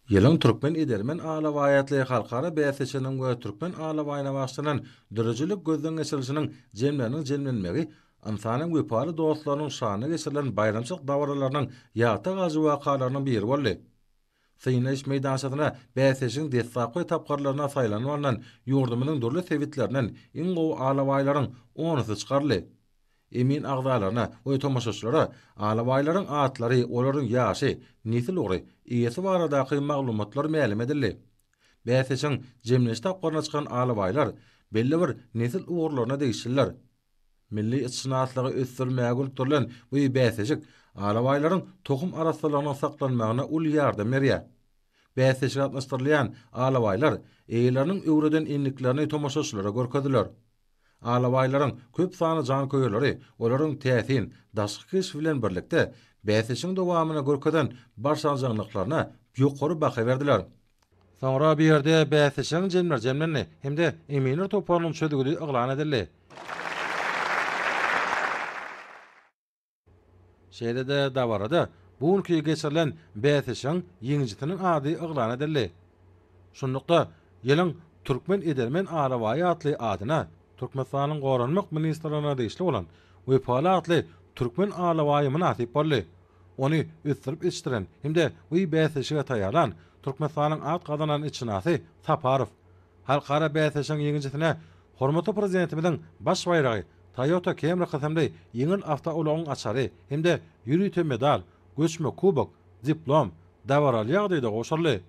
Ýylyň türkmen edermen alawaýatly halkara bäseçiniň we türkmen alawaýyna başlanan dörejilik gözden geçirilişiniň jemlenmegi insanyň wepaly dostlarynyň şanyna geçirilen bayramçylyk dawralarynyň ýata gazy wakalarynyň biri boldy. Synaş meýdançysyna bäseçiň dessaky tapgarlaryna saýlanylan ýurdumynyň dörli sewitlerinden iň gowy alawaýlaryň 10-sy çykarly. Emin agdalarına we tomaşaçylara alawaýlaryň atlary, olaryň ýaşy, nesil ury, ýesi baradaky maglumatlar ma'lum edildi. Bäseçiň jemleşde tapgarna çykan alawaýlar belli bir nesil ugurlaryna degişirler. Milli itsynatlygy ösdürmäge turulan bu bäseçik alawaýlaryň tohum arasylaryna saklanmagyna ul ýardam berýär. Bäseçik atnaşdyrylýan alawaýlar eýleriniň öwreden inliklerini tomaşaçylara görkezdiler. Alawaýlaryň köp sany jan köýleri, olaryň täsin daşky keş bilen birlikde bäseçiň dowamyna görkezden başlanjyklaryna ýokary baha berdiler. Soňra bir ýerde bäseçiň jemlenni hemde eminler toparynyň çödügüli yglan edildi. Şeýle de dawarada buňky geçirilen bäseçiň ýeňjitiniň ady yglan edildi. Şundukda ýylyň türkmen edermen alawaýy atly adyna Türkmenistanyň goranmak ministrligine degişli bolan wepaly atly türkmen alawaýy münasip boldy. Ony ösdürip içdiren hemde bu bäseçige taýýarlan Türkmenistanyň at gazanan içinasy Saparow halkara bäseçiň ýeňjitine hormaty prezidenti bilen baş bayragy Toyota Camry hysamda ýeňil awtoulogyň açary hemde ýürüýte medal, göçme kubok, diplom, dawaralýag diýdi goşarly.